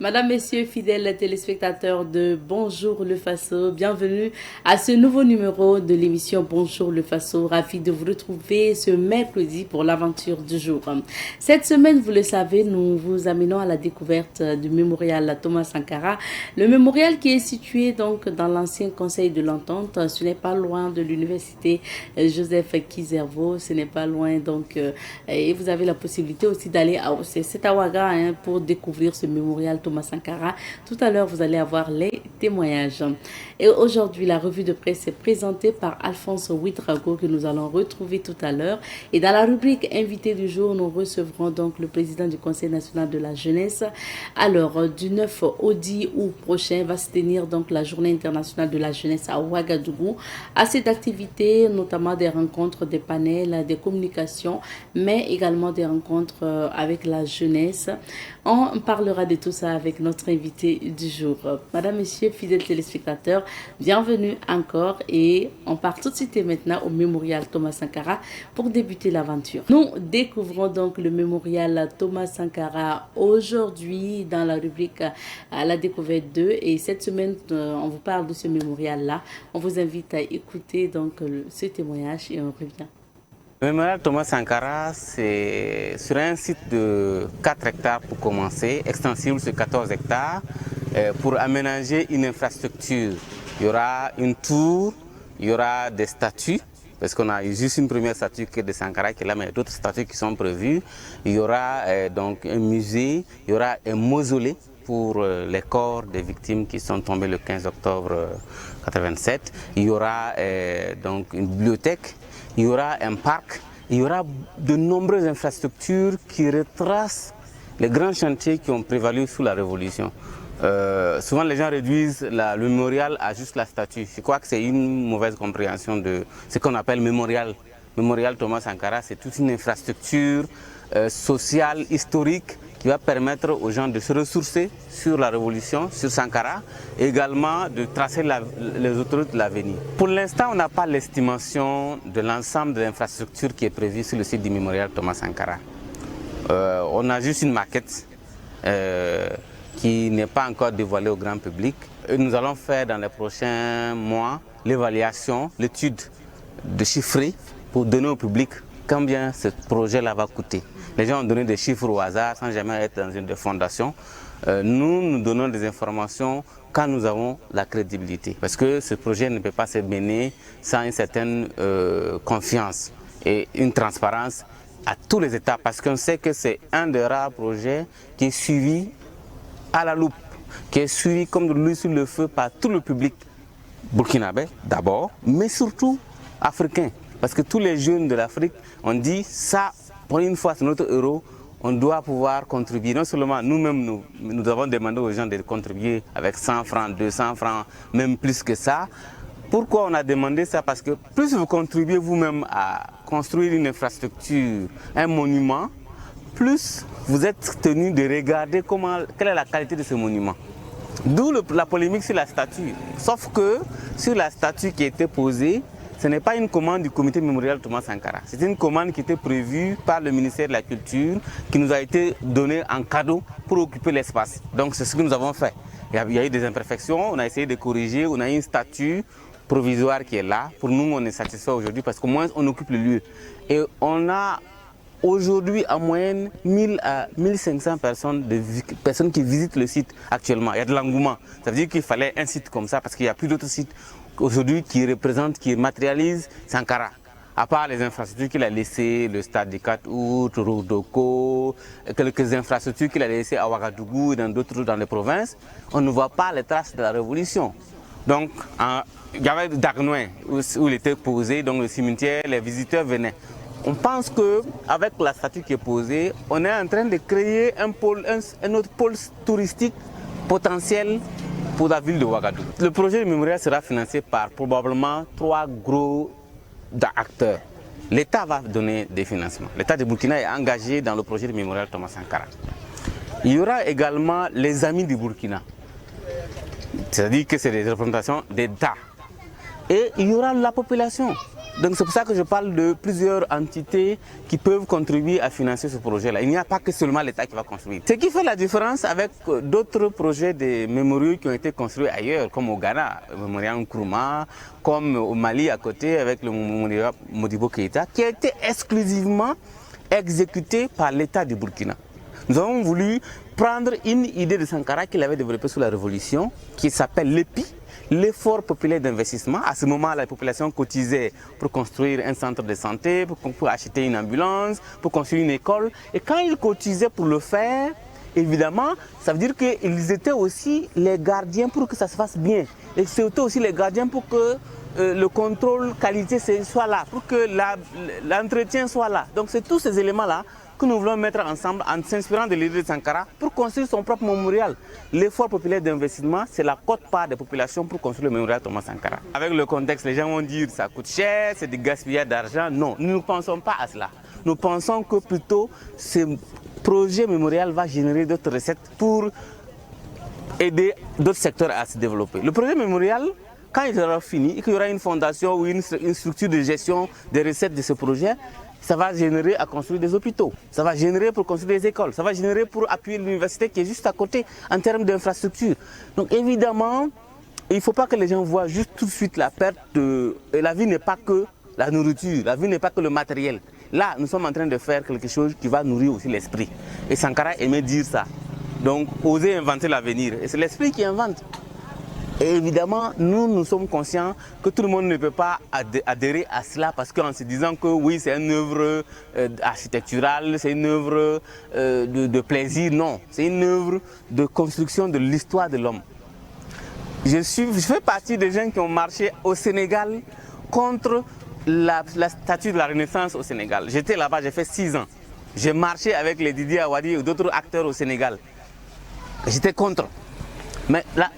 Madame, Messieurs, fidèles téléspectateurs de Bonjour le Faso, bienvenue à ce nouveau numéro de l'émission Bonjour le Faso. Ravi de vous retrouver ce mercredi pour l'aventure du jour. Cette semaine, vous le savez, nous vous amenons à la découverte du mémorial Thomas Sankara. Le mémorial qui est situé donc dans l'ancien conseil de l'entente, ce n'est pas loin de l'université Joseph Kizerbo, ce n'est pas loin donc et vous avez la possibilité aussi d'aller à Ouaga pour découvrir ce mémorial Thomas Sankara. Tout à l'heure, vous allez avoir les témoignages. Et aujourd'hui, la revue de presse est présentée par Alphonse Ouidrago que nous allons retrouver tout à l'heure. Et dans la rubrique invité du jour, nous recevrons donc le président du Conseil national de la jeunesse. Alors, du 9 au 10 août prochain va se tenir donc la journée internationale de la jeunesse à Ouagadougou. À cette activité, notamment des rencontres, des panels, des communications, mais également des rencontres avec la jeunesse. On parlera de tout ça avec notre invité du jour. Madame, Messieurs, fidèles téléspectateurs, bienvenue encore et on part tout de suite et maintenant au mémorial Thomas Sankara pour débuter l'aventure. Nous découvrons donc le mémorial Thomas Sankara aujourd'hui dans la rubrique à la découverte 2 et cette semaine on vous parle de ce mémorial-là. On vous invite à écouter donc ce témoignage et on revient. Le mémorial Thomas Sankara, c'est sur un site de 4 hectares pour commencer, extensible sur 14 hectares, pour aménager une infrastructure. Il y aura une tour, il y aura des statues, parce qu'on a juste une première statue qui est de Sankara qui est là, mais il y a d'autres statues qui sont prévues. Il y aura donc un musée, il y aura un mausolée pour les corps des victimes qui sont tombées le 15 octobre 1987. Il y aura donc une bibliothèque. Il y aura un parc, il y aura de nombreuses infrastructures qui retracent les grands chantiers qui ont prévalu sous la Révolution. Souvent les gens réduisent le mémorial à juste la statue. Je crois que c'est une mauvaise compréhension de ce qu'on appelle mémorial. Mémorial Thomas Sankara, c'est toute une infrastructure sociale, historique, qui va permettre aux gens de se ressourcer sur la Révolution, sur Sankara, et également de tracer les autoroutes de l'avenir. Pour l'instant, on n'a pas l'estimation de l'ensemble de l'infrastructure qui est prévue sur le site du mémorial Thomas Sankara. On a juste une maquette qui n'est pas encore dévoilée au grand public. Et nous allons faire dans les prochains mois l'évaluation, l'étude de chiffrer pour donner au public combien ce projet-là va coûter. Les gens ont donné des chiffres au hasard sans jamais être dans une fondation. Nous donnons des informations quand nous avons la crédibilité. Parce que ce projet ne peut pas se mener sans une certaine confiance et une transparence à tous les états. Parce qu'on sait que c'est un des rares projets qui est suivi à la loupe, qui est suivi comme de l'huile sur le feu par tout le public burkinabé d'abord, mais surtout africain. Parce que tous les jeunes de l'Afrique ont dit ça, pour une fois c'est notre euro, on doit pouvoir contribuer. Non seulement nous-mêmes, nous avons demandé aux gens de contribuer avec 100 francs, 200 francs, même plus que ça. Pourquoi on a demandé ça? Parce que plus vous contribuez vous-même à construire une infrastructure, un monument, plus vous êtes tenu de regarder quelle est la qualité de ce monument. D'où la polémique sur la statue. Sauf que sur la statue qui a été posée, ce n'est pas une commande du comité mémorial Thomas Sankara. C'est une commande qui était prévue par le ministère de la Culture, qui nous a été donnée en cadeau pour occuper l'espace. Donc c'est ce que nous avons fait. Il y a eu des imperfections, on a essayé de corriger, on a eu une statue provisoire qui est là. Pour nous, on est satisfait aujourd'hui parce qu'au moins on occupe le lieu. Et on a aujourd'hui en moyenne 1000 à 1500 personnes qui visitent le site actuellement. Il y a de l'engouement. Ça veut dire qu'il fallait un site comme ça parce qu'il n'y a plus d'autres sites aujourd'hui qui représentent, qui matérialisent Sankara. À part les infrastructures qu'il a laissées, le stade du 4 août, Rodoko, quelques infrastructures qu'il a laissées à Ouagadougou et dans d'autres dans les provinces, on ne voit pas les traces de la révolution. Donc, il y avait Dagnoin où il était posé, donc le cimetière, les visiteurs venaient. On pense qu'avec la statue qui est posée, on est en train de créer un autre pôle touristique potentiel pour la ville de Ouagadougou. Le projet de mémorial sera financé par probablement 3 gros acteurs. L'État va donner des financements. L'État de Burkina est engagé dans le projet de mémorial Thomas Sankara. Il y aura également les amis du Burkina. C'est-à-dire que c'est des représentations d'État. Et il y aura la population. Donc c'est pour ça que je parle de plusieurs entités qui peuvent contribuer à financer ce projet-là. Il n'y a pas que seulement l'État qui va construire. Ce qui fait la différence avec d'autres projets de mémoriaux qui ont été construits ailleurs, comme au Ghana, le mémorial Nkrumah, comme au Mali à côté avec le mémorial Modibo Keïta, qui a été exclusivement exécuté par l'État du Burkina. Nous avons voulu prendre une idée de Sankara qu'il avait développée sous la Révolution, qui s'appelle l'EPI, l'effort populaire d'investissement. À ce moment, la population cotisait pour construire un centre de santé, pour acheter une ambulance, pour construire une école. Et quand ils cotisaient pour le faire, évidemment, ça veut dire qu'ils étaient aussi les gardiens pour que ça se fasse bien. Et c'était aussi les gardiens pour que le contrôle qualité soit là, pour que l'entretien soit là. Donc c'est tous ces éléments-là que nous voulons mettre ensemble en s'inspirant de l'idée de Sankara pour construire son propre mémorial. L'effort populaire d'investissement, c'est la quote-part des populations pour construire le mémorial Thomas Sankara. Avec le contexte, les gens vont dire que ça coûte cher, c'est du gaspillage d'argent. Non, nous ne pensons pas à cela. Nous pensons que plutôt ce projet mémorial va générer d'autres recettes pour aider d'autres secteurs à se développer. Le projet mémorial, quand il sera fini et qu'il y aura une fondation ou une structure de gestion des recettes de ce projet, ça va générer à construire des hôpitaux, ça va générer pour construire des écoles, ça va générer pour appuyer l'université qui est juste à côté en termes d'infrastructure. Donc évidemment, il ne faut pas que les gens voient juste tout de suite la perte de... Et la vie n'est pas que la nourriture, la vie n'est pas que le matériel. Là, nous sommes en train de faire quelque chose qui va nourrir aussi l'esprit. Et Sankara aimait dire ça. Donc, oser inventer l'avenir. Et c'est l'esprit qui invente. Et évidemment, nous sommes conscients que tout le monde ne peut pas adhérer à cela parce qu'en se disant que oui, c'est une œuvre architecturale, c'est une œuvre de plaisir. Non, c'est une œuvre de construction de l'histoire de l'homme. Je fais partie des gens qui ont marché au Sénégal contre la statue de la Renaissance au Sénégal. J'étais là-bas, j'ai fait 6 ans. J'ai marché avec les Didier Awadi et d'autres acteurs au Sénégal. J'étais contre. Mais là,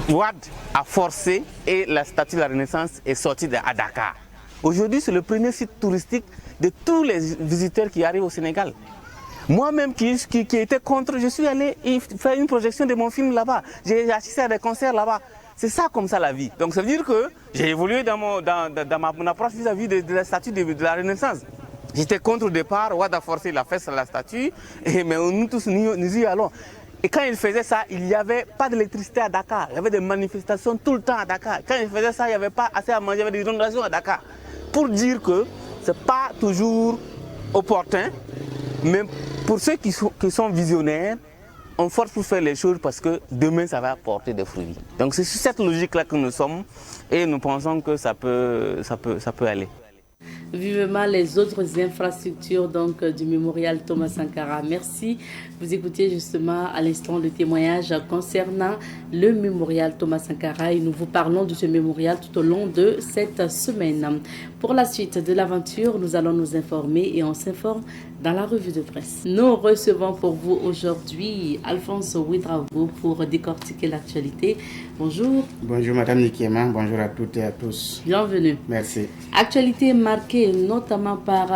Ouad a forcé et la statue de la Renaissance est sortie à Dakar. Aujourd'hui, c'est le premier site touristique de tous les visiteurs qui arrivent au Sénégal. Moi-même qui était contre, je suis allé faire une projection de mon film là-bas. J'ai assisté à des concerts là-bas. C'est ça comme ça la vie. Donc ça veut dire que j'ai évolué dans mon approche vis-à-vis de la statue de la Renaissance. J'étais contre au départ, Ouad a forcé la fesse à la statue, mais nous tous nous y allons. Et quand il faisait ça, il n'y avait pas d'électricité à Dakar. Il y avait des manifestations tout le temps à Dakar. Quand il faisait ça, il n'y avait pas assez à manger, il y avait des inondations à Dakar. Pour dire que ce n'est pas toujours opportun, mais pour ceux qui sont visionnaires, on force pour faire les choses parce que demain, ça va apporter des fruits. Donc c'est sur cette logique-là que nous sommes et nous pensons que ça peut aller. Vivement les autres infrastructures donc du mémorial Thomas Sankara. Merci. Vous écoutez justement à l'instant le témoignage concernant le mémorial Thomas Sankara et nous vous parlons de ce mémorial tout au long de cette semaine. Pour la suite de l'aventure, nous allons nous informer et on s'informe dans la revue de presse. Nous recevons pour vous aujourd'hui Alphonse Ouedraogo pour décortiquer l'actualité. Bonjour. Bonjour Madame Nikiema, bonjour à toutes et à tous. Bienvenue. Merci. Actualité marquée notamment par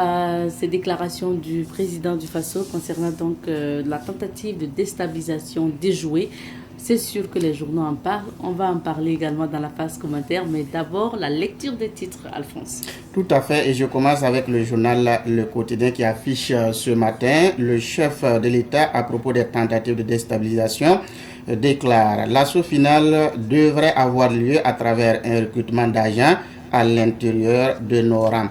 ces déclarations du président du Faso concernant donc la tentative de déstabilisation déjouée. C'est sûr que les journaux en parlent. On va en parler également dans la phase commentaire, mais d'abord la lecture des titres, Alphonse. Tout à fait, et je commence avec le journal Le Quotidien qui affiche ce matin le chef de l'État à propos des tentatives de déstabilisation déclare: l'assaut final devrait avoir lieu à travers un recrutement d'agents à l'intérieur de nos rangs.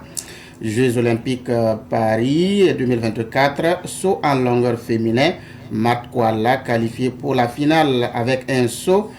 Jeux olympiques Paris 2024, saut en longueur féminin, Mat Kuala qualifié pour la finale avec un saut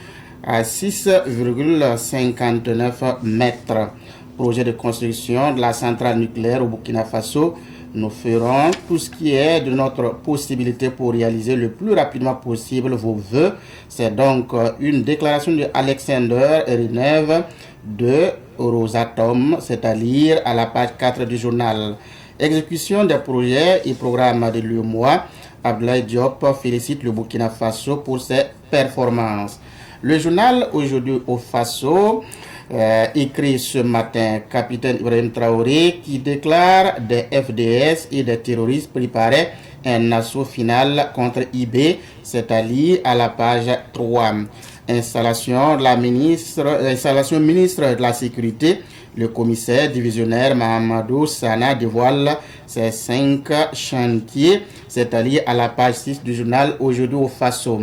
à 6,59 mètres. Projet de construction de la centrale nucléaire au Burkina Faso. Nous ferons tout ce qui est de notre possibilité pour réaliser le plus rapidement possible vos vœux. C'est donc une déclaration de Alexander Rinev de Rosatom, c'est à lire à la page 4 du journal. Exécution des projets et programmes de l'UEMOA. Abdoulaye Diop félicite le Burkina Faso pour ses performances. Le journal Aujourd'hui au Faso écrit ce matin: capitaine Ibrahim Traoré qui déclare des FDS et des terroristes préparaient un assaut final contre IB, c'est à lire à la page 3. Installation ministre de la Sécurité Le commissaire divisionnaire Mahamadou Sana dévoile ces 5 chantiers, c'est-à-dire à la page 6 du journal Aujourd'hui au Faso.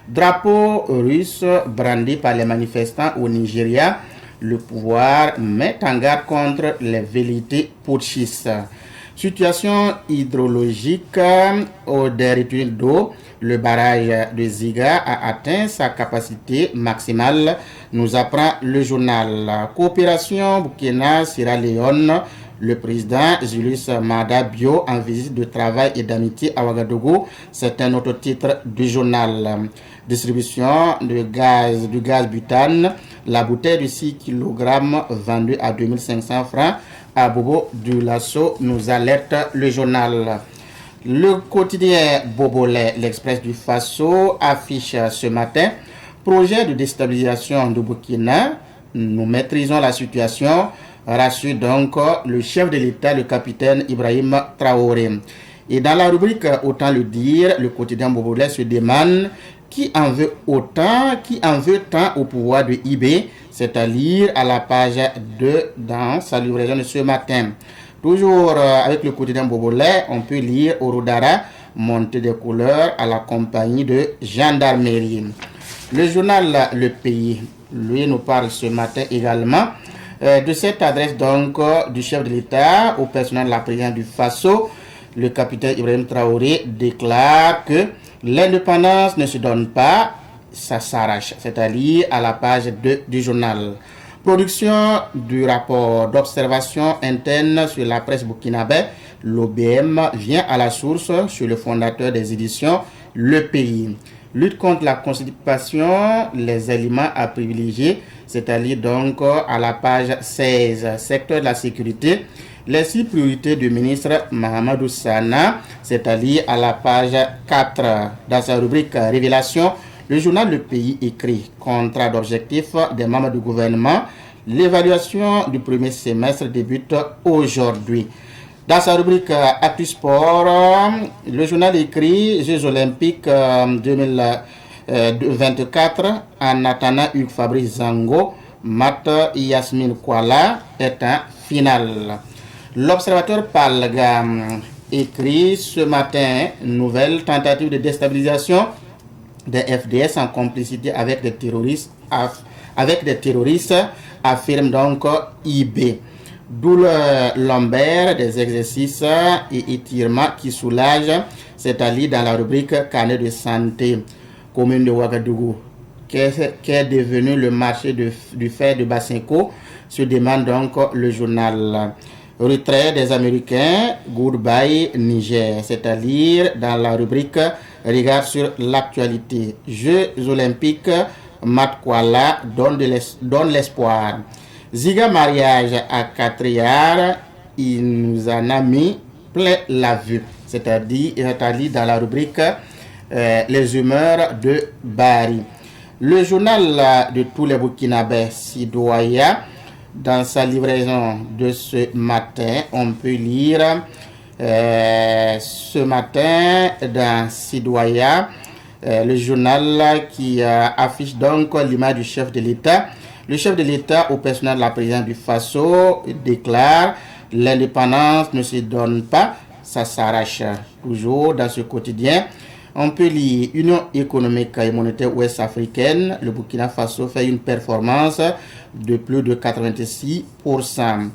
Drapeau russe brandi par les manifestants au Nigeria, le pouvoir met en garde contre les velléités putschistes. Situation hydrologique au dernier d'eau. Le barrage de Ziga a atteint sa capacité maximale, nous apprend le journal. Coopération Burkina-Sierra Leone. Le président Julius Maada Bio en visite de travail et d'amitié à Ouagadougou. C'est un autre titre du journal. Distribution du gaz butane. La bouteille de 6 kg vendue à 2500 francs à Bobo du Lasso, nous alerte le journal. Le quotidien Bobolais, l'Express du Faso, affiche ce matin projet de déstabilisation de Burkina. Nous maîtrisons la situation, rassure donc le chef de l'État, le capitaine Ibrahim Traoré. Et dans la rubrique Autant le dire, le quotidien Bobolais se demande qui en veut autant, qui en veut tant au pouvoir de IB. C'est à lire à la page 2 dans sa livraison de ce matin. Toujours avec le quotidien Bobolais, on peut lire Orodara, montée des couleurs à la compagnie de gendarmerie. Le journal Le Pays, lui, nous parle ce matin également de cette adresse donc du chef de l'État au personnel de la présidence du Faso. Le capitaine Ibrahim Traoré déclare que l'indépendance ne se donne pas, ça s'arrache. C'est-à-dire à la page 2 du journal. Production du rapport d'observation interne sur la presse burkinabé. L'OBM vient à la source sur le fondateur des éditions Le Pays. Lutte contre la constipation, les aliments à privilégier, c'est-à-dire donc à la page 16, secteur de la sécurité, les 6 priorités du ministre Mahamadou Sana, c'est-à-dire à la page 4. Dans sa rubrique Révélation, le journal Le Pays écrit contrat d'objectif des membres du gouvernement. L'évaluation du premier semestre débute aujourd'hui. Dans sa rubrique Actu Sport, le journal écrit Jeux Olympiques 2024 en attendant Hugues Fabrice Zango, Mat Yasmine Kouala est en finale. L'observateur Palgam écrit ce matin nouvelle tentative de déstabilisation des FDS en complicité avec des terroristes, affirme donc IB. Douleur lombaire, des exercices et étirements qui soulagent, c'est-à-dire dans la rubrique carnet de santé. Commune de Ouagadougou, qu'est devenu le marché du fer de Basenko, se demande donc le journal. Retrait des Américains, Goodbye Niger, c'est-à-dire dans la rubrique Regard sur l'actualité. Jeux olympiques, Mat Kouala donne l'espoir. Ziga mariage à Catriard, il nous en a mis plein la vue, c'est-à-dire dans la rubrique Les humeurs de Bari. Le journal de tous les Burkinabés, Sidoya, dans sa livraison de ce matin, on peut lire ce matin dans Sidoya, le journal qui affiche donc l'image du chef de l'État. Le chef de l'État au personnel de la présidence du Faso déclare « L'indépendance ne se donne pas, ça s'arrache ». Toujours dans ce quotidien, on peut lire Union économique et monétaire ouest-africaine. Le Burkina Faso fait une performance de plus de 86%.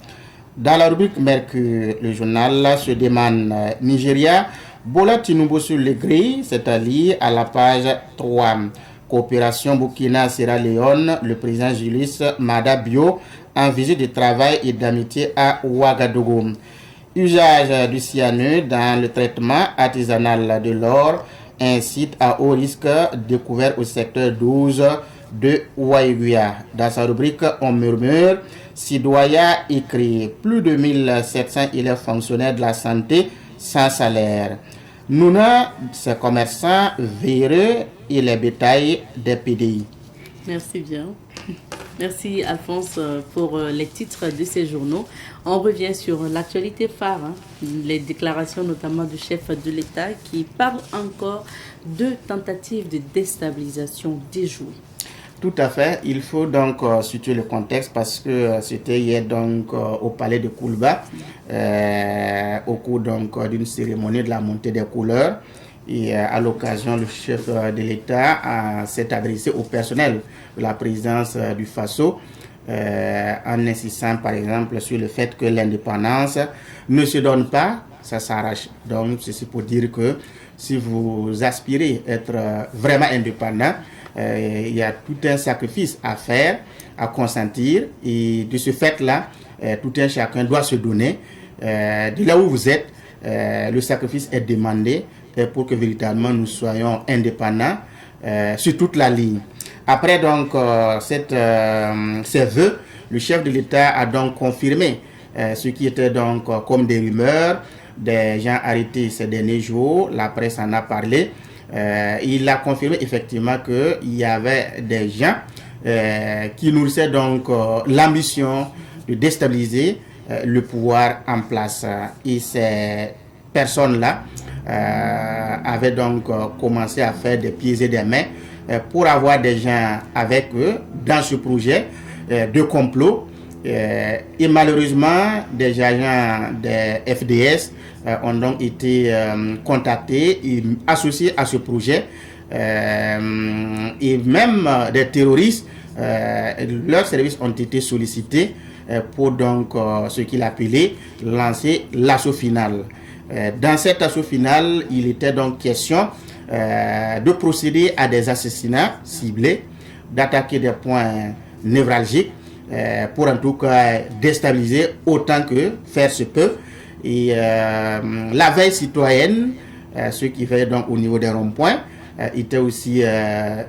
Dans la rubrique Mercure, le journal se demande Nigeria, Bola Tinubu sur les grilles, c'est-à-dire à la page 3. Coopération Burkina-Sierra Leone, le président Julius Maada Bio en visite de travail et d'amitié à Ouagadougou. Usage du cyanure dans le traitement artisanal de l'or incite à haut risque découvert au secteur 12 de Ouaïguia. Dans sa rubrique On murmure, Sidoya écrit plus de 1700 élèves fonctionnaires de la santé sans salaire. Nouna, ses commerçants véreux et les bétails des PDI. Merci bien. Merci Alphonse pour les titres de ces journaux. On revient sur l'actualité phare, les déclarations notamment du chef de l'État qui parle encore de tentatives de déstabilisation déjouées. Tout à fait. Il faut donc situer le contexte parce que c'était hier donc au palais de Koulba, au cours donc d'une cérémonie de la montée des couleurs. Et à l'occasion, le chef de l'État s'est adressé au personnel de la présidence du Faso en insistant par exemple sur le fait que l'indépendance ne se donne pas, ça s'arrache. Donc ceci pour dire que si vous aspirez à être vraiment indépendant, il y a tout un sacrifice à faire, à consentir, et de ce fait-là, tout un chacun doit se donner. De là où vous êtes, le sacrifice est demandé pour que véritablement nous soyons indépendants sur toute la ligne. Après donc ces vœux, le chef de l'État a donc confirmé ce qui était donc comme des rumeurs, des gens arrêtés ces derniers jours, la presse en a parlé. Il a confirmé effectivement qu'il y avait des gens qui nourrissaient donc l'ambition de déstabiliser le pouvoir en place. Et ces personnes-là avaient donc commencé à faire des pieds et des mains pour avoir des gens avec eux dans ce projet de complot. Et malheureusement, des agents des FDS ont donc été contactés et associés à ce projet. Et même des terroristes, leurs services ont été sollicités pour donc ce qu'il appelait lancer l'assaut final. Dans cet assaut final, il était donc question de procéder à des assassinats ciblés, d'attaquer des points névralgiques pour en tout cas déstabiliser autant que faire se peut. Et la veille citoyenne, ce qui fait donc au niveau des ronds-points, était aussi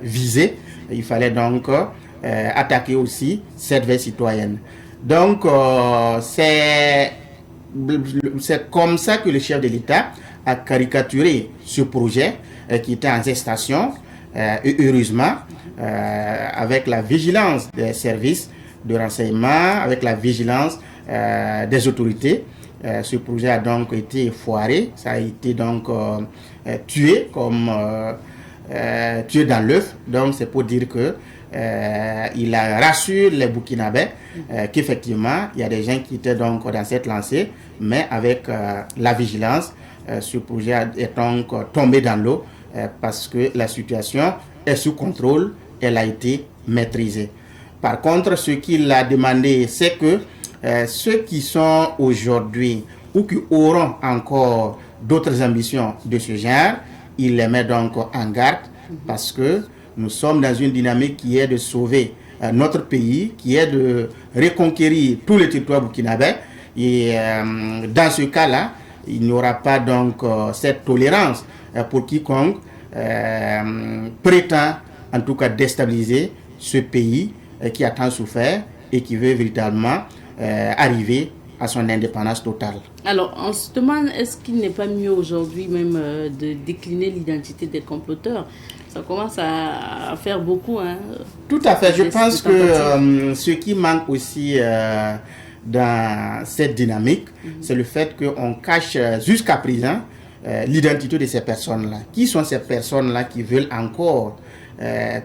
visé. Il fallait donc attaquer aussi cette veille citoyenne. Donc c'est comme ça que le chef de l'État a caricaturé ce projet qui était en gestation. Et heureusement, avec la vigilance des services de renseignement, avec la vigilance des autorités, ce projet a donc été foiré. Ça a été donc tué comme tué dans l'œuf. Donc c'est pour dire que il a rassuré les Burkinabés qu'effectivement il y a des gens qui étaient donc dans cette lancée, mais avec la vigilance, ce projet est donc tombé dans l'eau parce que la situation est sous contrôle, elle a été maîtrisée. Par contre, ce qu'il a demandé, c'est que ceux qui sont aujourd'hui ou qui auront encore d'autres ambitions de ce genre, il les met donc en garde parce que nous sommes dans une dynamique qui est de sauver notre pays, qui est de reconquérir tout le territoire burkinabé. Et dans ce cas-là, il n'y aura pas donc cette tolérance pour quiconque prétend en tout cas déstabiliser ce pays qui a tant souffert et qui veut véritablement arriver à son indépendance totale. Alors, on se demande, est-ce qu'il n'est pas mieux aujourd'hui même de décliner l'identité des comploteurs? Ça commence à faire beaucoup. Hein, tout à fait. Je pense que ce qui manque aussi dans cette dynamique, c'est le fait qu'on cache jusqu'à présent l'identité de ces personnes-là. Qui sont ces personnes-là qui veulent encore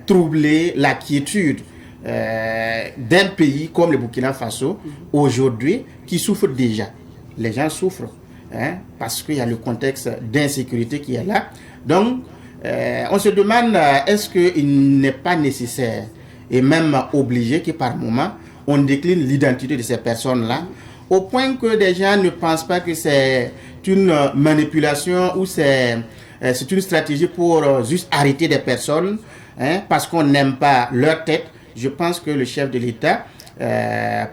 troubler la quiétude d'un pays comme le Burkina Faso aujourd'hui qui souffre déjà. Les gens souffrent parce qu'il y a le contexte d'insécurité qui est là. Donc, on se demande est-ce qu'il n'est pas nécessaire et même obligé que par moment on décline l'identité de ces personnes-là au point que des gens ne pensent pas que c'est une manipulation ou c'est une stratégie pour juste arrêter des personnes parce qu'on n'aime pas leur tête. Je pense que le chef de l'État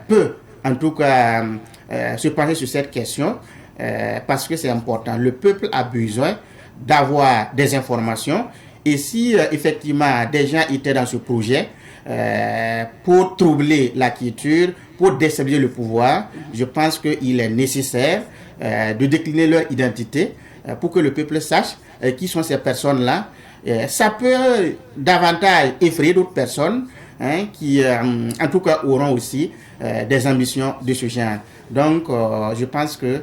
peut en tout cas se pencher sur cette question parce que c'est important. Le peuple a besoin d'avoir des informations et si effectivement des gens étaient dans ce projet pour troubler la quiétude, pour déstabiliser le pouvoir, je pense qu'il est nécessaire de décliner leur identité pour que le peuple sache qui sont ces personnes-là. Ça peut davantage effrayer d'autres personnes qui en tout cas auront aussi des ambitions de ce genre. Donc je pense que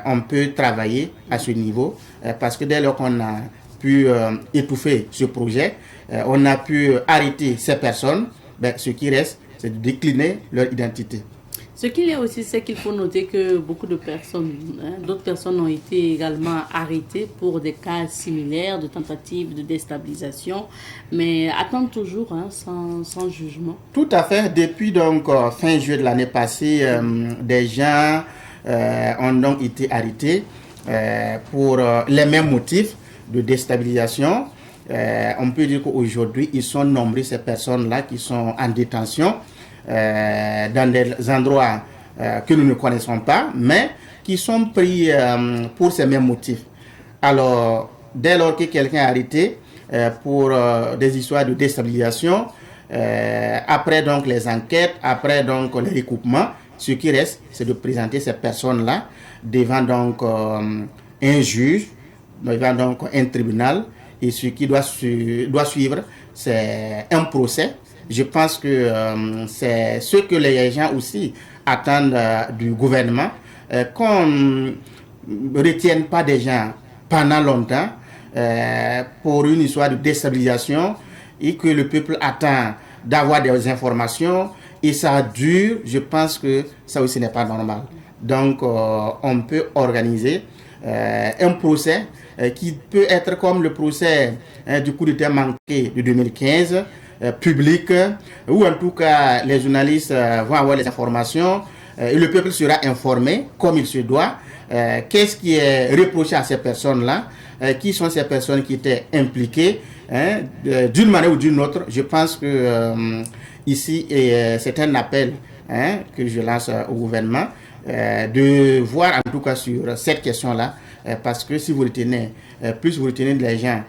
on peut travailler à ce niveau parce que dès lors qu'on a pu étouffer ce projet, on a pu arrêter ces personnes, ben, ce qui reste, c'est de décliner leur identité. Ce qu'il y a aussi, c'est qu'il faut noter que beaucoup de personnes, d'autres personnes ont été également arrêtées pour des cas similaires de tentatives de déstabilisation, mais attendent toujours sans jugement. Tout à fait. Depuis donc fin juillet de l'année passée, des gens ont donc été arrêtés pour les mêmes motifs de déstabilisation. On peut dire qu'aujourd'hui, ils sont nombreux, ces personnes-là qui sont en détention. Dans des endroits que nous ne connaissons pas, mais qui sont pris pour ces mêmes motifs. Alors, dès lors que quelqu'un est arrêté pour des histoires de déstabilisation, après donc les enquêtes, après donc les recoupements, ce qui reste, c'est de présenter ces personnes-là devant donc un juge, devant donc un tribunal, et ce qui doit suivre, c'est un procès. Je pense que c'est ce que les gens aussi attendent du gouvernement, qu'on ne retienne pas des gens pendant longtemps pour une histoire de déstabilisation et que le peuple attend d'avoir des informations et ça dure. Je pense que ça aussi n'est pas normal. Donc on peut organiser un procès qui peut être comme le procès du coup d'État manqué de 2015, public, ou en tout cas les journalistes vont avoir les informations et le peuple sera informé comme il se doit. Qu'est-ce qui est reproché à ces personnes-là, qui sont ces personnes qui étaient impliquées d'une manière ou d'une autre. Je pense que ici, c'est un appel que je lance au gouvernement de voir en tout cas sur cette question-là, parce que si vous retenez, plus vous retenez les gens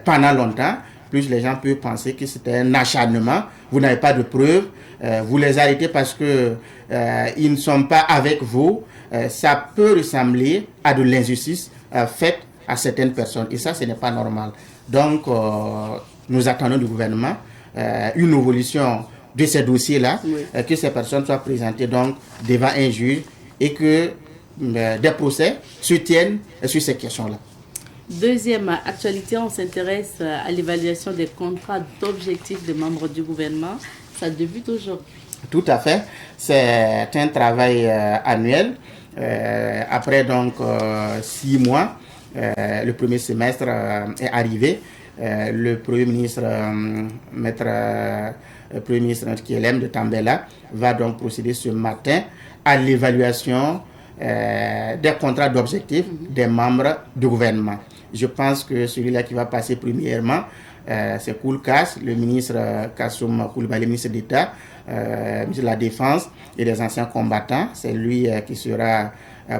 pendant longtemps, plus les gens peuvent penser que c'était un acharnement, vous n'avez pas de preuves, vous les arrêtez parce que ils ne sont pas avec vous, ça peut ressembler à de l'injustice faite à certaines personnes, et ça, ce n'est pas normal. Donc, nous attendons du gouvernement une évolution de ces dossiers-là, oui, que ces personnes soient présentées donc devant un juge et que des procès se tiennent sur ces questions-là. Deuxième actualité, on s'intéresse à l'évaluation des contrats d'objectifs des membres du gouvernement. Ça débute aujourd'hui. Tout à fait. C'est un travail annuel. Après donc 6 mois, le premier semestre est arrivé. Le Premier ministre, Premier ministre KLM de Tambela, va donc procéder ce matin à l'évaluation des contrats d'objectifs des membres du gouvernement. Je pense que celui-là qui va passer premièrement, c'est Koulkas, le ministre Kassoum Koulibaly, ministre d'État, ministre de la Défense et des anciens combattants. C'est lui qui sera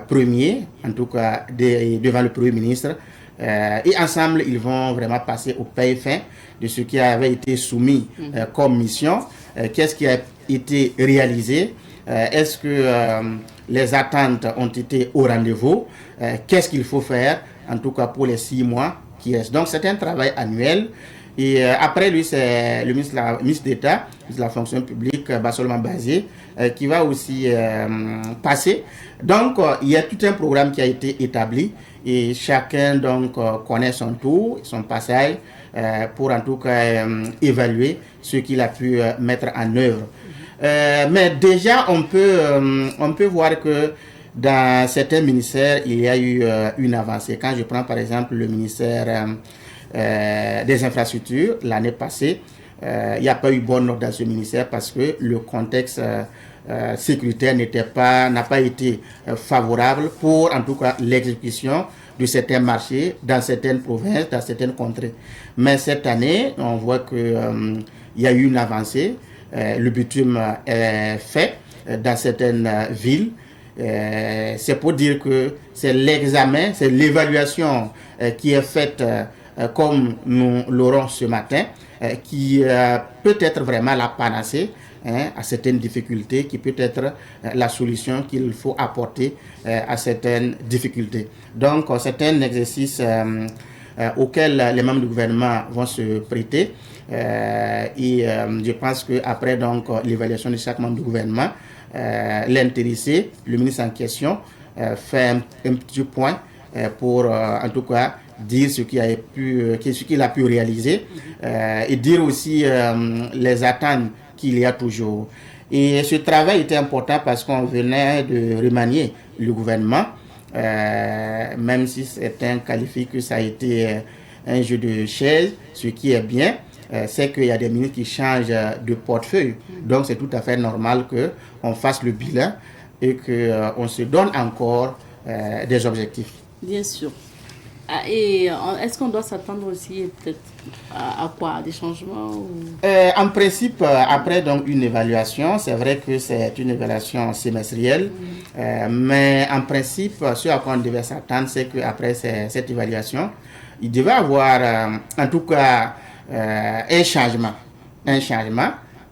premier, en tout cas devant le Premier ministre. Et ensemble, ils vont vraiment passer au peigne fin de ce qui avait été soumis comme mission. Qu'est-ce qui a été réalisé? Est-ce que les attentes ont été au rendez-vous? Qu'est-ce qu'il faut faire, en tout cas pour les 6 mois qui restent? Donc, c'est un travail annuel. Et après lui, c'est le ministre d'État, de la fonction publique, Bassolman Bazé, qui va aussi passer. Donc, il y a tout un programme qui a été établi et chacun donc connaît son tour, son passage, pour en tout cas évaluer ce qu'il a pu mettre en œuvre. Mais déjà, on peut voir que dans certains ministères, il y a eu une avancée. Quand je prends par exemple le ministère des infrastructures, l'année passée, il n'y a pas eu bonne note dans ce ministère parce que le contexte sécuritaire n'a pas été favorable pour en tout cas l'exécution de certains marchés dans certaines provinces, dans certaines contrées. Mais cette année, on voit que il y a eu une avancée. Le bitume est fait dans certaines villes. C'est pour dire que c'est l'examen, c'est l'évaluation qui est faite comme nous l'aurons ce matin, qui peut être vraiment la panacée à certaines difficultés, qui peut être la solution qu'il faut apporter à certaines difficultés. Donc c'est un exercice auquel les membres du gouvernement vont se prêter. Et je pense qu'après donc l'évaluation de chaque membre du gouvernement, l'intéressé, le ministre en question, fait un petit point pour en tout cas dire ce qu'il a pu réaliser et dire aussi les attentes qu'il y a toujours. Et ce travail était important parce qu'on venait de remanier le gouvernement, même si certains qualifient que ça a été un jeu de chaises. Ce qui est bien, c'est qu'il y a des ministres qui changent de portefeuille. Donc c'est tout à fait normal qu'on fasse le bilan et qu'on se donne encore des objectifs. Bien sûr. Et est-ce qu'on doit s'attendre aussi peut-être à quoi? Des changements ou... En principe, après donc une évaluation, c'est vrai que c'est une évaluation semestrielle, mais en principe, ce à quoi on devait s'attendre, c'est qu'après cette évaluation, il devait avoir en tout cas un changement.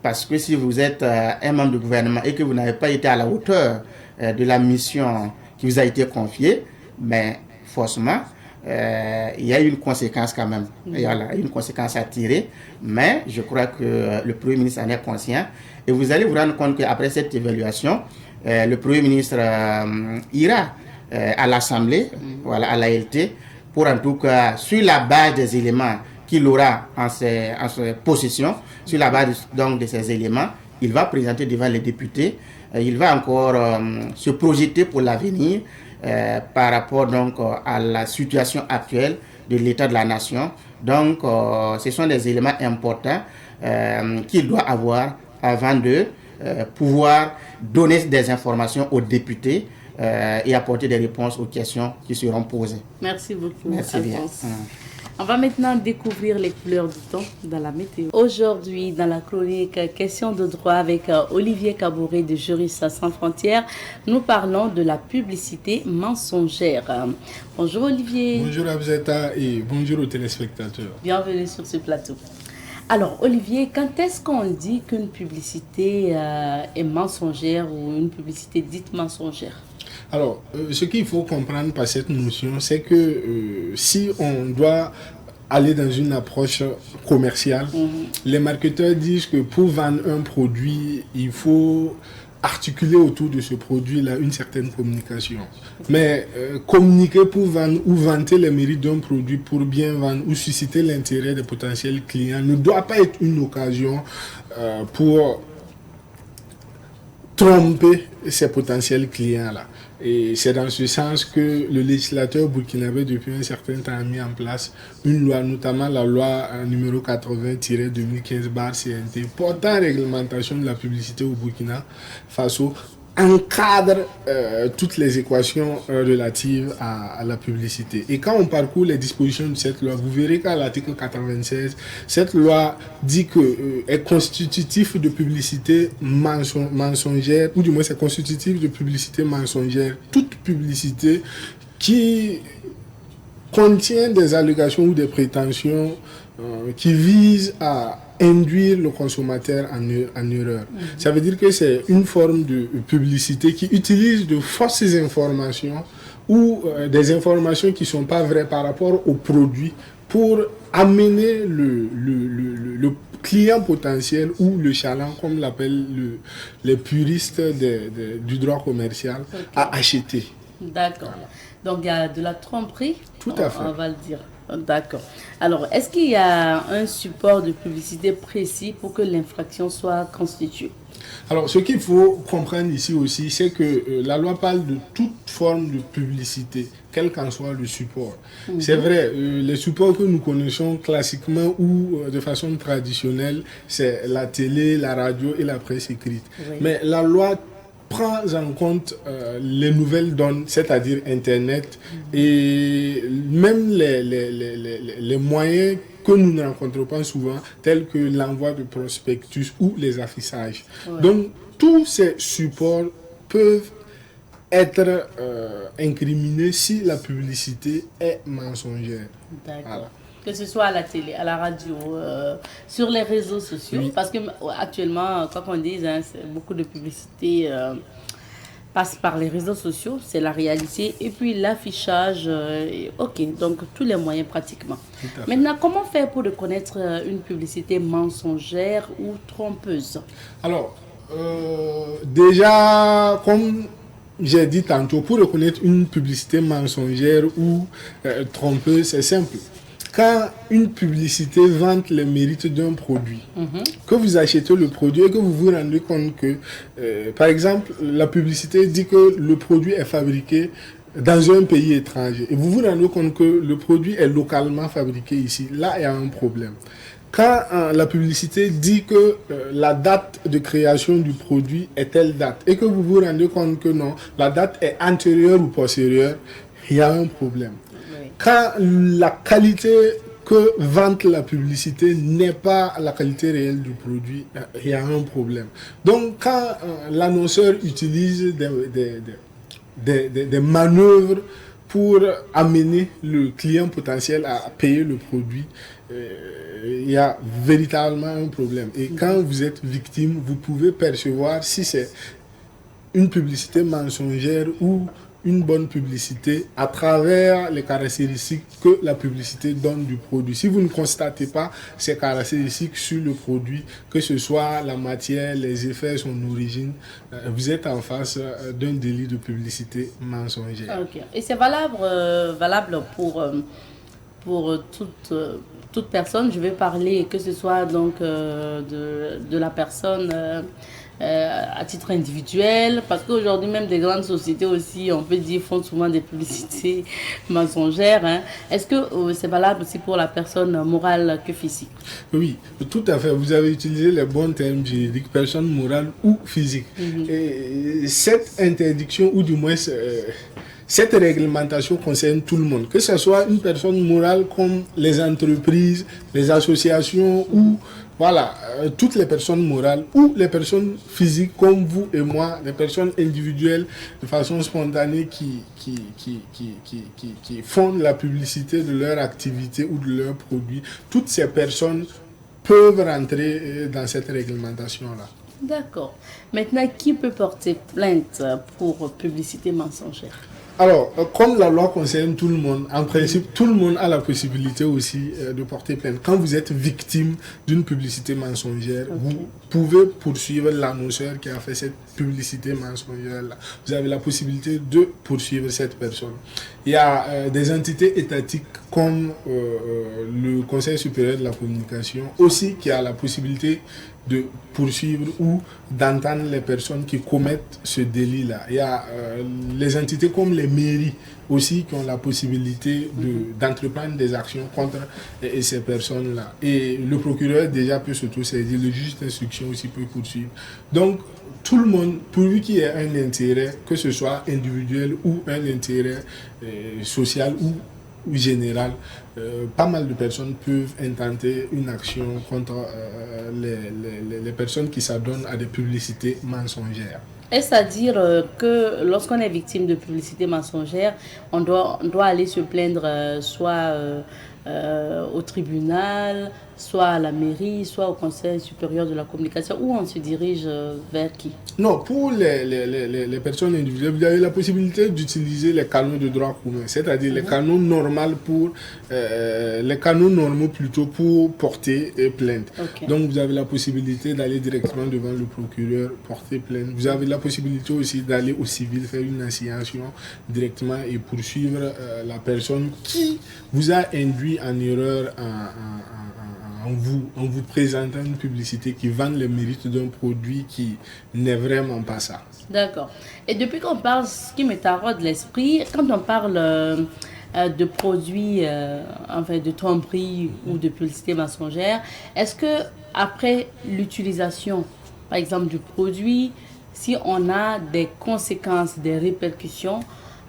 Parce que si vous êtes un membre du gouvernement et que vous n'avez pas été à la hauteur de la mission qui vous a été confiée, ben, forcément, il y a une conséquence quand même. Il y a une conséquence à tirer, mais je crois que le Premier ministre en est conscient. Et vous allez vous rendre compte qu'après cette évaluation, le Premier ministre ira à l'Assemblée, voilà, à l'ALT, pour en tout cas, sur la base des éléments qu'il aura en ses possessions, sur la base donc de ces éléments, il va présenter devant les députés. Il va encore se projeter pour l'avenir par rapport donc à la situation actuelle de l'état de la nation. Donc, ce sont des éléments importants qu'il doit avoir avant de pouvoir donner des informations aux députés et apporter des réponses aux questions qui seront posées. Merci beaucoup. Merci bien. On va maintenant découvrir les couleurs du temps dans la météo. Aujourd'hui, dans la chronique Questions de droit avec Olivier Caboret de Juristes sans frontières, nous parlons de la publicité mensongère. Bonjour Olivier. Bonjour Abzeta et bonjour aux téléspectateurs. Bienvenue sur ce plateau. Alors Olivier, quand est-ce qu'on dit qu'une publicité est mensongère ou une publicité dite mensongère? Alors, ce qu'il faut comprendre par cette notion, c'est que si on doit aller dans une approche commerciale, les marketeurs disent que pour vendre un produit, il faut articuler autour de ce produit-là une certaine communication. Mais communiquer pour vendre ou vanter les mérites d'un produit pour bien vendre ou susciter l'intérêt des potentiels clients ne doit pas être une occasion pour tromper ces potentiels clients-là. Et c'est dans ce sens que le législateur burkinabé depuis un certain temps a mis en place une loi, notamment la loi numéro 80-2015/CNT portant réglementation de la publicité au Burkina Faso, encadre toutes les équations relatives à la publicité. Et quand on parcourt les dispositions de cette loi, vous verrez qu'à l'article 96, cette loi dit que est constitutif de publicité mensongère, ou du moins c'est constitutif de publicité mensongère, toute publicité qui contient des allégations ou des prétentions qui visent à induire le consommateur en erreur. Ça veut dire que c'est une forme de publicité qui utilise de fausses informations ou des informations qui ne sont pas vraies par rapport au produit pour amener le client potentiel ou le chaland, comme l'appellent les puristes du droit commercial, à acheter. D'accord. Donc il y a de la tromperie, tout à fait. On va le dire. D'accord. Alors, est-ce qu'il y a un support de publicité précis pour que l'infraction soit constituée? Alors, ce qu'il faut comprendre ici aussi, c'est que la loi parle de toute forme de publicité, quel qu'en soit le support. C'est vrai, les supports que nous connaissons classiquement ou de façon traditionnelle, c'est la télé, la radio et la presse écrite. Oui. Mais la loi prend en compte les nouvelles donnes, c'est-à-dire Internet, et même les moyens que nous ne rencontrons pas souvent, tels que l'envoi de prospectus ou les affichages. Ouais. Donc, tous ces supports peuvent être incriminés si la publicité est mensongère. D'accord. Voilà. Que ce soit à la télé, à la radio, sur les réseaux sociaux. Oui. Parce que actuellement, quoi qu'on dise, beaucoup de publicité passe par les réseaux sociaux, c'est la réalité. Et puis l'affichage, ok, donc tous les moyens pratiquement. Maintenant, comment faire pour reconnaître une publicité mensongère ou trompeuse? Alors, déjà, comme j'ai dit tantôt, pour reconnaître une publicité mensongère ou trompeuse, c'est simple. Quand une publicité vante les mérites d'un produit, que vous achetez le produit et que vous vous rendez compte que, par exemple, la publicité dit que le produit est fabriqué dans un pays étranger et vous vous rendez compte que le produit est localement fabriqué ici, là il y a un problème. Quand la publicité dit que la date de création du produit est telle date et que vous vous rendez compte que non, la date est antérieure ou postérieure, il y a un problème. Quand la qualité que vante la publicité n'est pas la qualité réelle du produit, il y a un problème. Donc, quand l'annonceur utilise des manœuvres pour amener le client potentiel à payer le produit, il y a véritablement un problème. Et quand vous êtes victime, vous pouvez percevoir si c'est une publicité mensongère ou une bonne publicité à travers les caractéristiques que la publicité donne du produit. Si vous ne constatez pas ces caractéristiques sur le produit, que ce soit la matière, les effets, son origine, vous êtes en face d'un délit de publicité mensongère. Ok. Et c'est valable pour toute personne. Je vais parler que ce soit donc de la personne à titre individuel, parce qu'aujourd'hui même des grandes sociétés aussi, on peut dire, font souvent des publicités mensongères. Hein. Est-ce que c'est valable aussi pour la personne morale que physique? Oui, tout à fait. Vous avez utilisé les bons termes juridiques, personne morale ou physique. Et cette interdiction, ou du moins cette réglementation concerne tout le monde, que ce soit une personne morale comme les entreprises, les associations ou voilà, toutes les personnes morales ou les personnes physiques comme vous et moi, les personnes individuelles de façon spontanée qui font la publicité de leur activité ou de leurs produits. Toutes ces personnes peuvent rentrer dans cette réglementation-là. D'accord. Maintenant, qui peut porter plainte pour publicité mensongère? Alors, comme la loi concerne tout le monde, en principe, tout le monde a la possibilité aussi de porter plainte. Quand vous êtes victime d'une publicité mensongère, vous pouvez poursuivre l'annonceur qui a fait cette publicité mensongère-là. Vous avez la possibilité de poursuivre cette personne. Il y a des entités étatiques comme le Conseil supérieur de la communication aussi qui a la possibilité de poursuivre ou d'entendre les personnes qui commettent ce délit-là. Il y a les entités comme les mairies aussi qui ont la possibilité d'entreprendre des actions contre ces personnes-là. Et le procureur déjà peut s'auto-saisir, le juge d'instruction aussi peut poursuivre. Donc, tout le monde, pourvu qu'il y ait un intérêt, que ce soit individuel ou un intérêt social ou général, pas mal de personnes peuvent intenter une action contre les personnes qui s'adonnent à des publicités mensongères. Est-ce à dire que lorsqu'on est victime de publicité mensongère, on doit aller se plaindre soit au tribunal, soit à la mairie, soit au Conseil supérieur de la communication, ou on se dirige vers qui? Non, pour les personnes individuelles, vous avez la possibilité d'utiliser les canaux de droit commun, c'est-à-dire les canaux normaux les canaux normaux plutôt pour porter plainte. Okay. Donc vous avez la possibilité d'aller directement devant le procureur, porter plainte. Vous avez la possibilité aussi d'aller au civil, faire une assignation directement et poursuivre la personne qui vous a induit en erreur en vous présentant une publicité qui vend les mérites d'un produit qui n'est vraiment pas ça. D'accord. Et depuis qu'on parle, ce qui me taraude l'esprit, quand on parle de produits, enfin de tromperie ou de publicité mensongère, est-ce que après l'utilisation, par exemple, du produit, si on a des conséquences, des répercussions,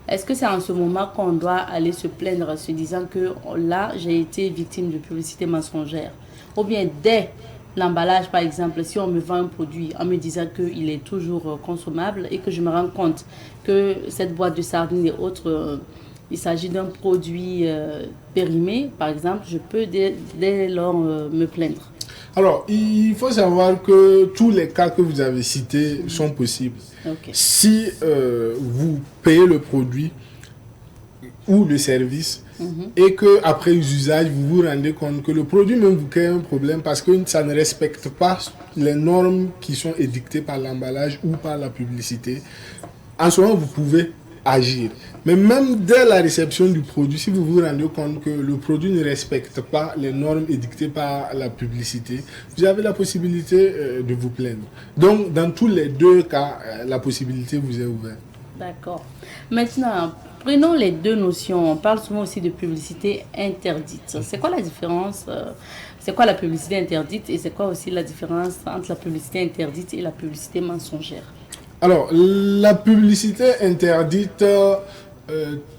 est-ce que c'est en ce moment qu'on doit aller se plaindre, se disant que là, j'ai été victime de publicité mensongère? Ou bien dès l'emballage, par exemple, si on me vend un produit en me disant qu'il est toujours consommable et que je me rends compte que cette boîte de sardines et autres, il s'agit d'un produit périmé, par exemple, je peux dès lors me plaindre. Alors, il faut savoir que tous les cas que vous avez cités sont possibles. Okay. Si vous payez le produit ou le service et que après usage, vous vous rendez compte que le produit même vous crée un problème parce que ça ne respecte pas les normes qui sont édictées par l'emballage ou par la publicité, en ce moment, vous pouvez agir. Mais même dès la réception du produit, si vous vous rendez compte que le produit ne respecte pas les normes édictées par la publicité, vous avez la possibilité de vous plaindre. Donc, dans tous les deux cas, la possibilité vous est ouverte. D'accord. Maintenant, prenons les deux notions. On parle souvent aussi de publicité interdite. C'est quoi la différence c'est quoi la publicité interdite et c'est quoi aussi la différence entre la publicité interdite et la publicité mensongère? Alors, la publicité interdite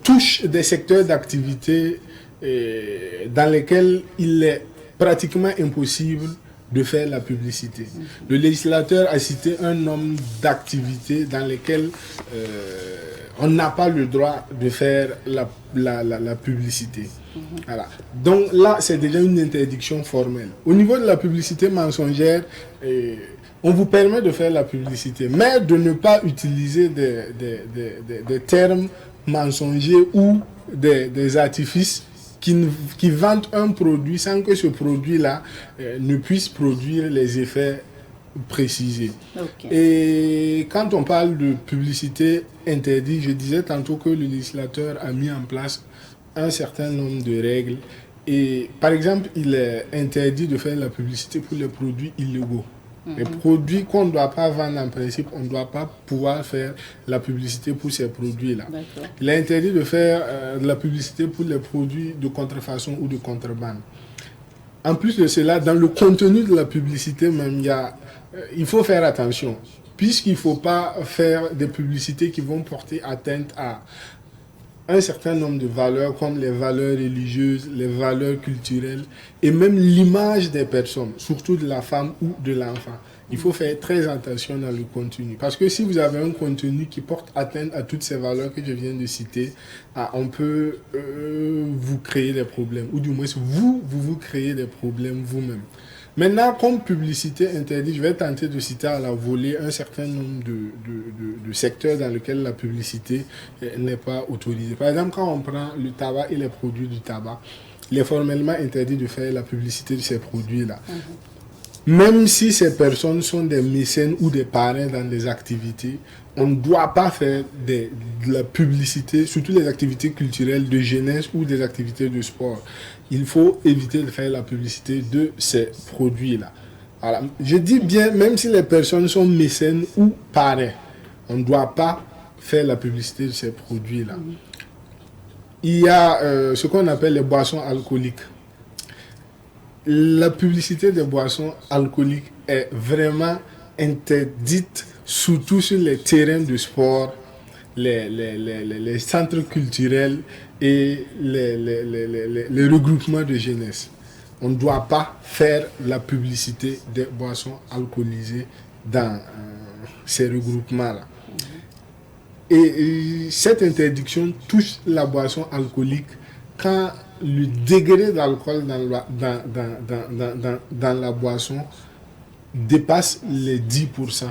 touche des secteurs d'activité dans lesquels il est pratiquement impossible de faire la publicité. Le législateur a cité un nombre d'activités dans lesquelles on n'a pas le droit de faire la publicité. Voilà. Donc là, c'est déjà une interdiction formelle. Au niveau de la publicité mensongère, on vous permet de faire la publicité, mais de ne pas utiliser des termes mensongers ou des artifices qui vantent un produit sans que ce produit-là ne puisse produire les effets précisés. Okay. Et quand on parle de publicité interdite, je disais tantôt que le législateur a mis en place un certain nombre de règles. Et par exemple, il est interdit de faire la publicité pour les produits illégaux. Les produits qu'on ne doit pas vendre en principe, on ne doit pas pouvoir faire la publicité pour ces produits-là. Il est interdit de faire de la publicité pour les produits de contrefaçon ou de contrebande. En plus de cela, dans le contenu de la publicité même, il faut faire attention, puisqu'il ne faut pas faire des publicités qui vont porter atteinte à un certain nombre de valeurs comme les valeurs religieuses, les valeurs culturelles et même l'image des personnes, surtout de la femme ou de l'enfant. Il faut faire très attention dans le contenu. Parce que si vous avez un contenu qui porte atteinte à toutes ces valeurs que je viens de citer, on peut vous créer des problèmes. Ou du moins, vous créez des problèmes vous-même. Maintenant, comme publicité interdite, je vais tenter de citer à la volée un certain nombre de secteurs dans lesquels la publicité n'est pas autorisée. Par exemple, quand on prend le tabac et les produits du tabac, il est formellement interdit de faire la publicité de ces produits-là. Même si ces personnes sont des mécènes ou des parrains dans des activités, on ne doit pas faire de la publicité, surtout les activités culturelles de jeunesse ou des activités de sport. Il faut éviter de faire la publicité de ces produits-là. Voilà. Je dis bien, même si les personnes sont mécènes ou parrains, on ne doit pas faire la publicité de ces produits-là. Il y a ce qu'on appelle les boissons alcooliques. La publicité des boissons alcooliques est vraiment interdite, surtout sur les terrains de sport, les centres culturels et les regroupements de jeunesse. On ne doit pas faire la publicité des boissons alcoolisées dans ces regroupements-là. Et cette interdiction touche la boisson alcoolique quand le degré d'alcool dans la boisson dépasse les 10%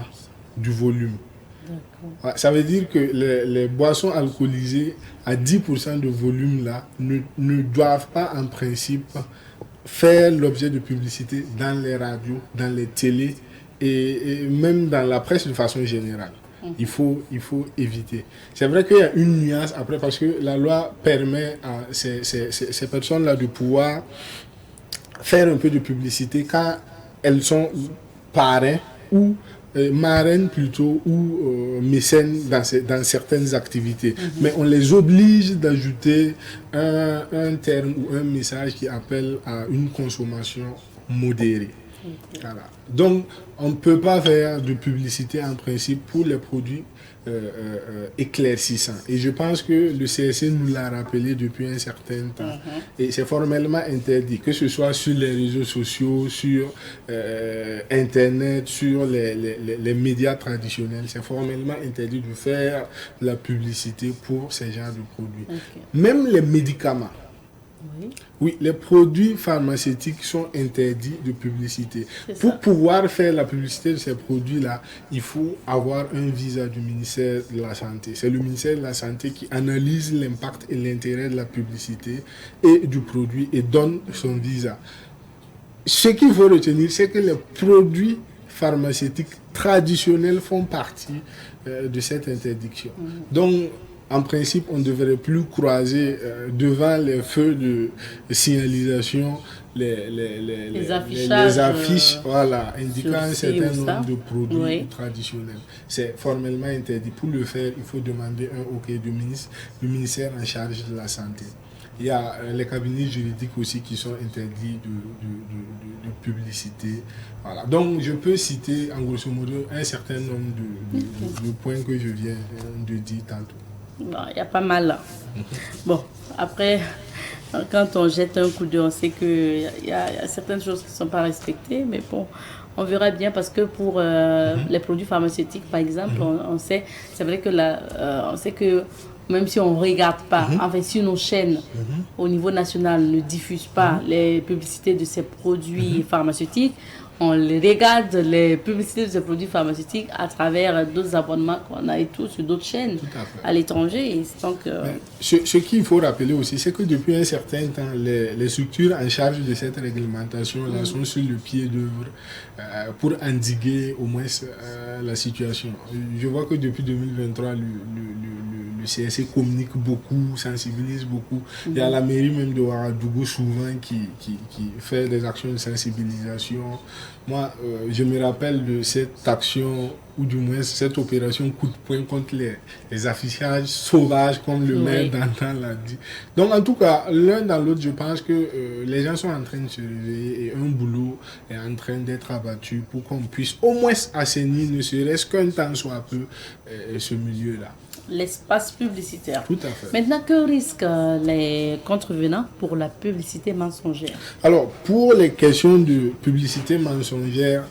du volume. Ça veut dire que les boissons alcoolisées à 10% de volume là ne doivent pas en principe faire l'objet de publicité dans les radios, dans les télés et même dans la presse de façon générale. Il faut éviter. C'est vrai qu'il y a une nuance après parce que la loi permet à ces personnes-là de pouvoir faire un peu de publicité quand elles sont parrains ou marraines plutôt ou mécènes dans certaines activités. Mais on les oblige d'ajouter un terme ou un message qui appelle à une consommation modérée. Voilà. Donc, on ne peut pas faire de publicité en principe pour les produits éclaircissants. Et je pense que le CSC nous l'a rappelé depuis un certain temps. Et c'est formellement interdit, que ce soit sur les réseaux sociaux, sur Internet, sur les médias traditionnels. C'est formellement interdit de faire la publicité pour ces genres de produits. Même les médicaments. Oui, les produits pharmaceutiques sont interdits de publicité. Pour pouvoir faire la publicité de ces produits-là, il faut avoir un visa du ministère de la Santé. C'est le ministère de la Santé qui analyse l'impact et l'intérêt de la publicité et du produit et donne son visa. Ce qu'il faut retenir, c'est que les produits pharmaceutiques traditionnels font partie de cette interdiction. Donc, en principe, on ne devrait plus croiser devant les feux de signalisation les affiches voilà, indiquant un certain nombre de produits traditionnels. C'est formellement interdit. Pour le faire, il faut demander un OK du ministère en charge de la santé. Il y a les cabinets juridiques aussi qui sont interdits de publicité. Voilà. Donc, je peux citer en grosso modo un certain nombre de points que je viens de dire tantôt. Il y a pas mal là. Bon, après, quand on jette un coup d'œil, on sait qu'il y a certaines choses qui ne sont pas respectées, mais bon, on verra bien parce que pour les produits pharmaceutiques, par exemple, on sait, c'est vrai que on sait que même si on ne regarde pas, enfin si nos chaînes au niveau national ne diffusent pas les publicités de ces produits pharmaceutiques, on les regarde, les publicités de ces produits pharmaceutiques à travers d'autres abonnements qu'on a et tout sur d'autres chaînes à l'étranger. Donc, ce qu'il faut rappeler aussi, c'est que depuis un certain temps, les structures en charge de cette réglementation-là sont sur le pied d'œuvre pour endiguer au moins la situation. Je vois que depuis 2023, le CSC communique beaucoup, sensibilise beaucoup. Il y a la mairie même de Ouagadougou souvent qui fait des actions de sensibilisation. Moi, je me rappelle de cette action, ou du moins cette opération coup de poing contre les affichages sauvages, comme le maire d'antan l'a dit. Donc, en tout cas, l'un dans l'autre, je pense que les gens sont en train de se réveiller et un boulot est en train d'être abattu pour qu'on puisse au moins assainir, ne serait-ce qu'un temps soit peu, ce milieu-là. L'espace publicitaire. Tout à fait. Maintenant, que risquent les contrevenants pour la publicité mensongère? Alors, pour les questions de publicité mensongère,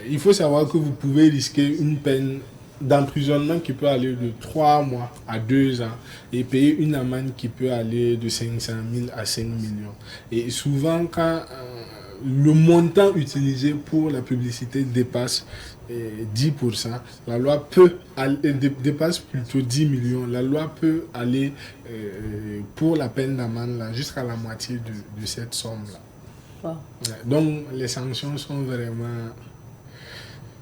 il faut savoir que vous pouvez risquer une peine d'emprisonnement qui peut aller de 3 mois à 2 ans et payer une amende qui peut aller de 500 000 à 5 millions. Et souvent, quand le montant utilisé pour la publicité dépasse 10%, la loi peut dépasse plutôt 10 millions. La loi peut aller pour la peine d'amende jusqu'à la moitié de cette somme-là. Wow. Donc les sanctions sont vraiment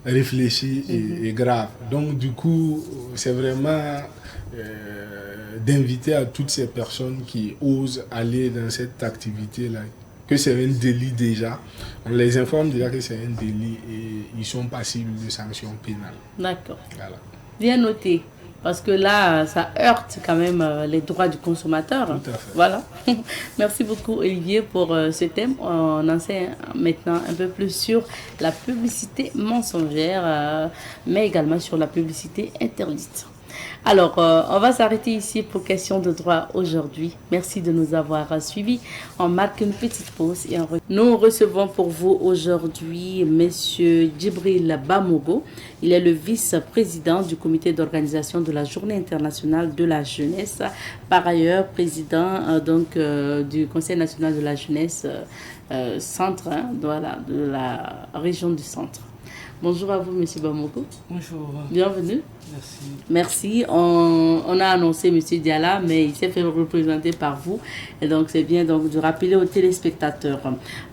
réfléchies et graves. Donc du coup, c'est vraiment d'inviter à toutes ces personnes qui osent aller dans cette activité-là, que c'est un délit déjà. On les informe déjà que c'est un délit et ils sont passibles de sanctions pénales. D'accord. Voilà. Bien noté. Parce que là, ça heurte quand même les droits du consommateur. Tout à fait. Voilà. Merci beaucoup, Olivier, pour ce thème. On en sait maintenant un peu plus sur la publicité mensongère, mais également sur la publicité interdite. Alors, on va s'arrêter ici pour question de droit aujourd'hui. Merci de nous avoir suivis. On marque une petite pause et nous recevons pour vous aujourd'hui M. Djibril Bamogo. Il est le vice-président du comité d'organisation de la Journée internationale de la jeunesse. Par ailleurs, président du Conseil national de la jeunesse centre, voilà, de la région du centre. Bonjour à vous, M. Bamogo. Bonjour. Bienvenue. Merci. Merci. On a annoncé M. Diala, mais il s'est fait représenter par vous. Et donc, c'est bien donc, de rappeler aux téléspectateurs.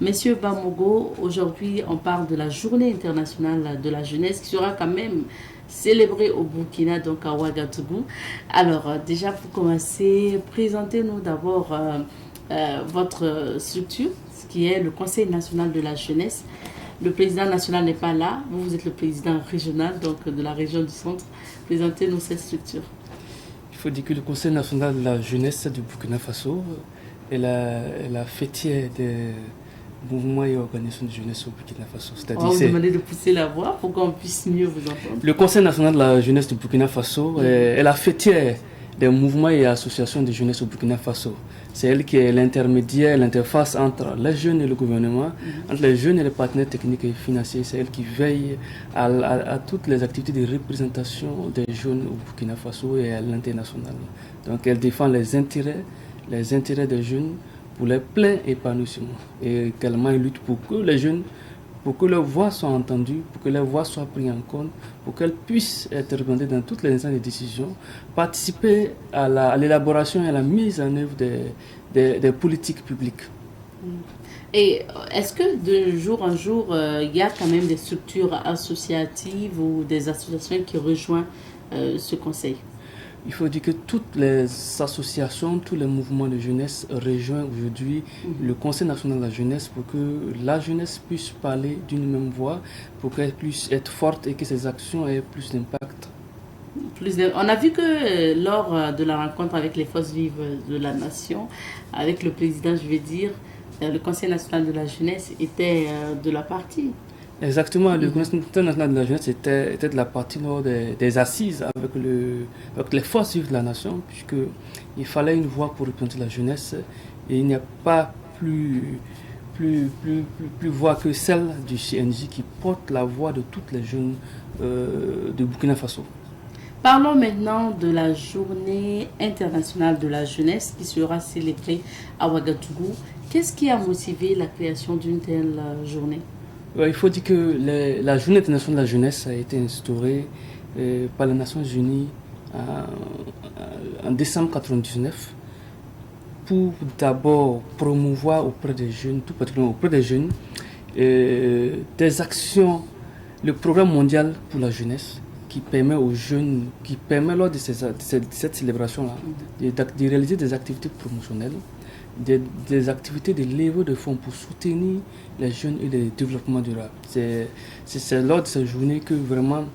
Monsieur Bamogo, aujourd'hui, on parle de la Journée internationale de la jeunesse qui sera quand même célébrée au Burkina, donc à Ouagadougou. Alors, déjà, pour commencer, présentez-nous d'abord votre structure, ce qui est le Conseil national de la jeunesse. Le président national n'est pas là. Vous êtes le président régional, donc de la région du centre. Présentez-nous cette structure. Il faut dire que le Conseil national de la jeunesse du Burkina Faso est la fêtière des mouvements et organisations de jeunesse au Burkina Faso. On va vous demander de pousser la voix pour qu'on puisse mieux vous entendre. Le Conseil national de la jeunesse du Burkina Faso est la fêtière des mouvements et associations de jeunesse au Burkina Faso. C'est elle qui est l'intermédiaire, l'interface entre les jeunes et le gouvernement, entre les jeunes et les partenaires techniques et financiers. C'est elle qui veille à toutes les activités de représentation des jeunes au Burkina Faso et à l'international. Donc elle défend les intérêts des jeunes pour les pleins épanouissements. Et également elle lutte pour que les jeunes, pour que leurs voix soient entendues, pour que leurs voix soient prises en compte, pour qu'elles puissent être représentées dans toutes les instances de décision, participer à l'élaboration et à la mise en œuvre des politiques publiques. Et est-ce que de jour en jour, il y a quand même des structures associatives ou des associations qui rejoignent ce conseil? Il faut dire que toutes les associations, tous les mouvements de jeunesse rejoignent aujourd'hui le Conseil national de la jeunesse pour que la jeunesse puisse parler d'une même voix, pour qu'elle puisse être forte et que ses actions aient plus d'impact. On a vu que lors de la rencontre avec les forces vives de la nation, avec le président, je vais dire, le Conseil national de la jeunesse était de la partie. Exactement, le Conseil national de la jeunesse était de la partie lors des assises avec les forces vives de la nation, puisqu'il fallait une voix pour représenter la jeunesse et il n'y a pas plus voix que celle du CNJ qui porte la voix de toutes les jeunes de Burkina Faso. Parlons maintenant de la journée internationale de la jeunesse qui sera célébrée à Ouagadougou. Qu'est-ce qui a motivé la création d'une telle journée? Il faut dire que la journée internationale de la jeunesse a été instaurée par les Nations Unies en décembre 1999 pour d'abord promouvoir auprès des jeunes, tout particulièrement auprès des jeunes, des actions, le programme mondial pour la jeunesse qui permet aux jeunes, qui permet lors de cette célébration-là de réaliser des activités promotionnelles, des activités de levée de fonds pour soutenir les jeunes et le développement durable. C'est lors de cette journée que vraiment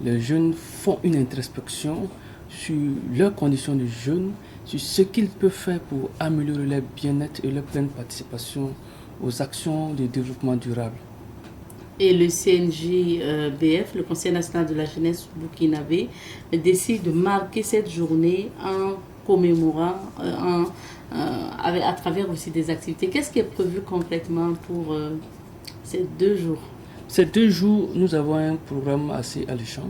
les jeunes font une introspection sur leurs conditions de jeunes, sur ce qu'ils peuvent faire pour améliorer leur bien-être et leur pleine participation aux actions de développement durable. Et le CNJ-BF, le Conseil national de la jeunesse burkinabé, décide de marquer cette journée en commémorant, à travers aussi des activités. Qu'est-ce qui est prévu concrètement pour ces 2 jours? Ces 2 jours, nous avons un programme assez alléchant.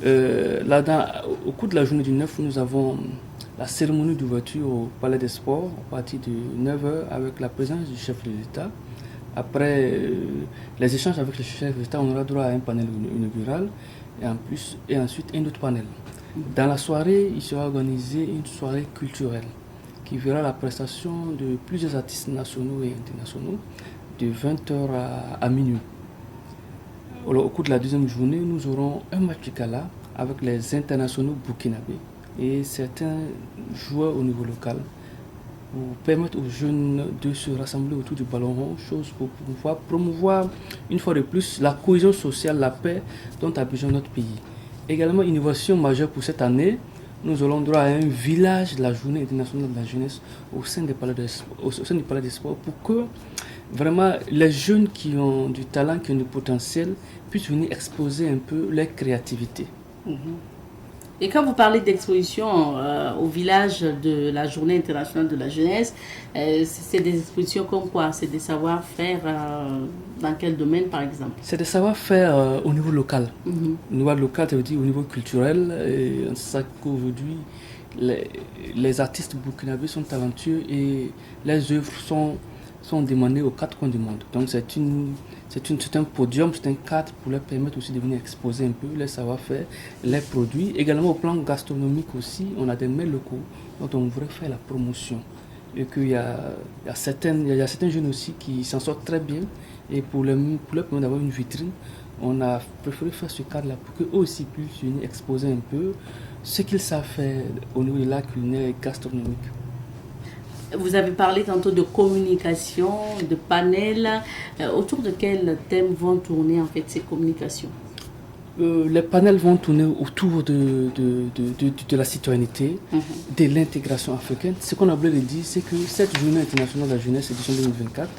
Au cours de la journée du 9, nous avons la cérémonie d'ouverture au Palais des Sports à partir de 9h avec la présence du chef de l'État. Après les échanges avec le chef de l'État, on aura droit à un panel inaugural et ensuite un autre panel. Dans la soirée, il sera organisé une soirée culturelle qui verra la prestation de plusieurs artistes nationaux et internationaux de 20h à minuit. Alors, au cours de la deuxième journée, nous aurons un match de gala avec les internationaux burkinabés et certains joueurs au niveau local pour permettre aux jeunes de se rassembler autour du ballon rond, chose pour pouvoir promouvoir une fois de plus la cohésion sociale, la paix dont a besoin notre pays. Également, innovation majeure pour cette année, nous aurons droit à un village de la journée internationale de la jeunesse au sein du Palais des Sports pour que vraiment les jeunes qui ont du talent, qui ont du potentiel, puissent venir exposer un peu leur créativité. Et quand vous parlez d'exposition au village de la Journée internationale de la jeunesse, c'est des expositions comme quoi? C'est des savoir-faire dans quel domaine par exemple? C'est des savoir-faire au niveau local. Au niveau local, ça veut dire au niveau culturel. Et c'est ça qu'aujourd'hui, les artistes burkinabés sont talentueux et les œuvres sont demandées aux 4 coins du monde. Donc c'est un podium, c'est un cadre pour leur permettre aussi de venir exposer un peu les savoir-faire, les produits. Également au plan gastronomique aussi, on a des mets locaux dont on voudrait faire la promotion. Et qu'il y a certains jeunes aussi qui s'en sortent très bien. Et pour leur permettre d'avoir une vitrine, on a préféré faire ce cadre-là pour qu'eux aussi puissent venir exposer un peu ce qu'ils savent faire au niveau de l'art culinaire et gastronomique. Vous avez parlé tantôt de communication, de panels. Autour de quels thèmes vont tourner en fait ces communications? Les panels vont tourner autour de la citoyenneté, de l'intégration africaine. Ce qu'on a oublié de dire, c'est que cette journée internationale de la jeunesse, édition 2024,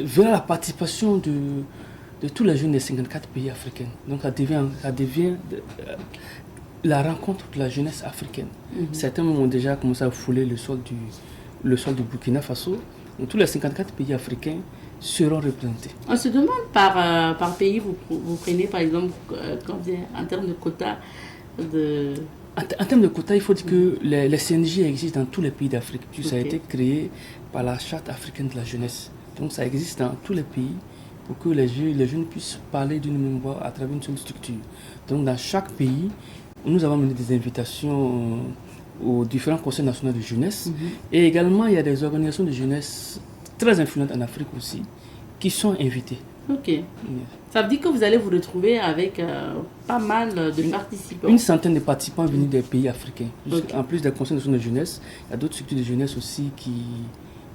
verra la participation de tous les jeunes des 54 pays africains. Donc ça devient la rencontre de la jeunesse africaine. Certains ont déjà commencé à fouler le sol du Burkina Faso. Donc, tous les 54 pays africains seront représentés. On se demande par pays, vous prenez par exemple en termes de quotas En termes de quotas, il faut dire que les CNJ existent dans tous les pays d'Afrique. Ça a été créé par la Charte africaine de la jeunesse. Donc ça existe dans tous les pays pour que les jeunes puissent parler d'une même voix à travers une seule structure. Donc dans chaque pays, nous avons mené des invitations aux différents conseils nationaux de jeunesse. Et également, il y a des organisations de jeunesse très influentes en Afrique aussi, qui sont invitées. Ok. Ça veut dire que vous allez vous retrouver avec pas mal de participants. Une centaine de participants venus des pays africains. Ok. En plus des conseils nationaux de jeunesse, il y a d'autres structures de jeunesse aussi qui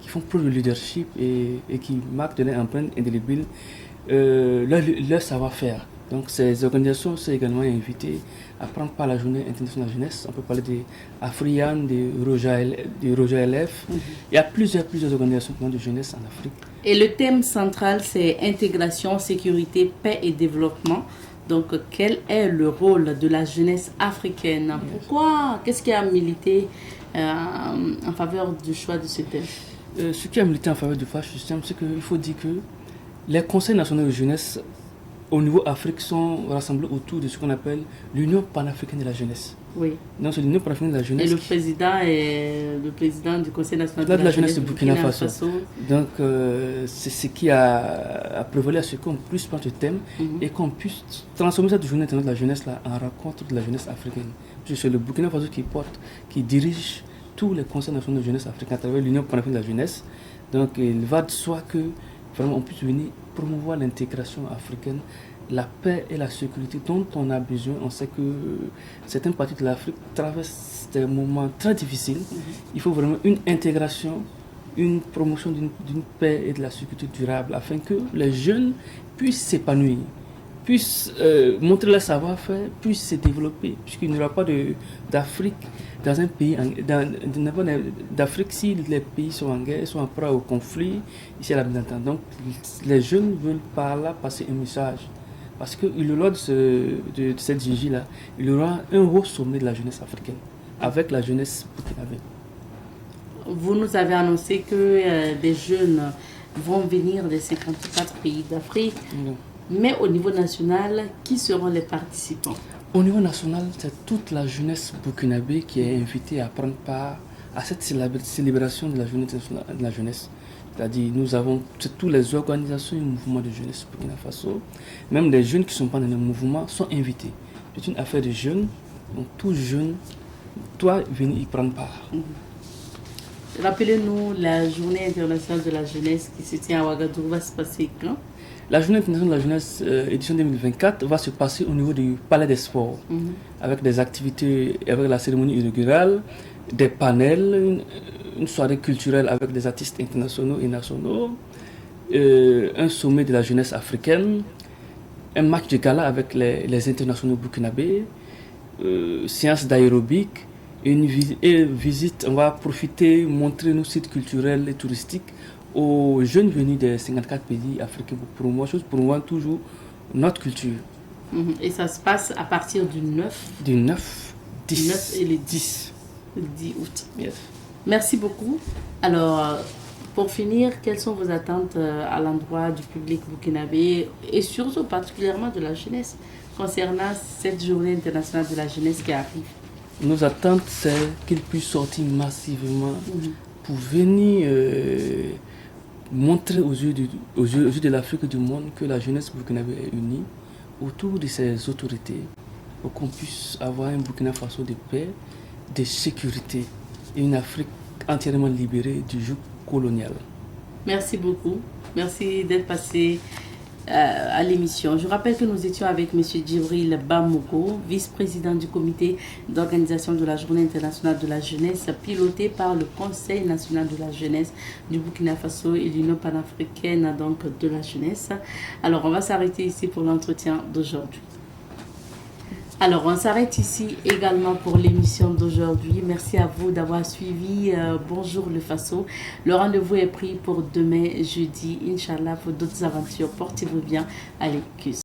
font preuve de leadership et qui marquent de leur empreinte indélébile leur savoir-faire. Donc ces organisations sont également invitées à prendre part à la journée internationale de la jeunesse. On peut parler des Afrian, des Roja LF. Il y a plusieurs organisations de jeunesse en Afrique. Et le thème central, c'est intégration, sécurité, paix et développement. Donc, quel est le rôle de la jeunesse africaine? Pourquoi? Qu'est-ce qui a milité en faveur du choix de ce thème? Ce qui a milité en faveur du choix de ce thème, c'est qu'il faut dire que les conseils nationaux de jeunesse au niveau Afrique sont rassemblés autour de ce qu'on appelle l'Union panafricaine de la jeunesse. Oui. Donc c'est l'Union panafricaine de la jeunesse. Et le président est le président du Conseil national de la jeunesse de Burkina Faso. Donc c'est ce qui a prévalu à ce qu'on puisse prendre ce thème et qu'on puisse transformer cette journée internationale de la jeunesse là en rencontre de la jeunesse africaine. C'est le Burkina Faso qui dirige tous les conseils nationaux de jeunesse africains à travers l'Union panafricaine de la jeunesse. Donc il va de soi que vraiment on puisse venir promouvoir l'intégration africaine, la paix et la sécurité dont on a besoin. On sait que certaines parties de l'Afrique traversent des moments très difficiles. Il faut vraiment une intégration, une promotion d'une paix et de la sécurité durable afin que les jeunes puissent s'épanouir, puissent montrer leur savoir-faire, puissent se développer, puisqu'il n'y aura pas d'Afrique dans un pays, d'Afrique si les pays sont en guerre, sont en proie au conflit, ici à la Bénin. Donc les jeunes veulent par là passer un message. Parce que lors de cette JJ-là, il y aura un haut sommet de la jeunesse africaine, avec la jeunesse burkinabé. Vous nous avez annoncé que des jeunes vont venir de 54 pays d'Afrique. Mais au niveau national, qui seront les participants? Au niveau national, c'est toute la jeunesse burkinabé qui est invitée à prendre part à cette célébration de la journée internationale de la jeunesse. C'est-à-dire, nous avons toutes les organisations et mouvements de jeunesse Burkina Faso. Même les jeunes qui ne sont pas dans le mouvement sont invités. C'est une affaire de jeunes. Donc, tout jeune doit venir y prendre part. Rappelez-nous, la journée internationale de la jeunesse qui se tient à Ouagadougou va se passer quand? La journée internationale de la jeunesse édition 2024 va se passer au niveau du Palais des Sports, avec des activités, avec la cérémonie inaugurale, des panels, une soirée culturelle avec des artistes internationaux et nationaux, un sommet de la jeunesse africaine, un match de gala avec les internationaux burkinabés, séance d'aérobic, une visite. On va profiter, montrer nos sites culturels et touristiques aux jeunes venus des 54 pays africains pour promouvoir toujours notre culture. Et ça se passe à partir du 9 Du 9, 10. 9 et le 10 août. Yes. Merci beaucoup. Alors, pour finir, quelles sont vos attentes à l'endroit du public burkinabé et surtout particulièrement de la jeunesse concernant cette journée internationale de la jeunesse qui arrive? Nos attentes, c'est qu'ils puissent sortir massivement pour venir montrer aux yeux de l'Afrique et du monde que la jeunesse burkinabé est unie autour de ses autorités pour qu'on puisse avoir un Burkina Faso de paix, de sécurité et une Afrique entièrement libérée du joug colonial. Merci beaucoup. Merci d'être passé à l'émission. Je rappelle que nous étions avec M. Djibril Bamoko, vice-président du comité d'organisation de la Journée internationale de la jeunesse, piloté par le Conseil national de la jeunesse du Burkina Faso et l'Union panafricaine donc, de la jeunesse. Alors, on va s'arrêter ici pour l'entretien d'aujourd'hui. Alors, on s'arrête ici également pour l'émission d'aujourd'hui. Merci à vous d'avoir suivi Bonjour le Faso. Le rendez-vous est pris pour demain, jeudi, Inch'Allah, pour d'autres aventures. Portez-vous bien. Allez, cuisse.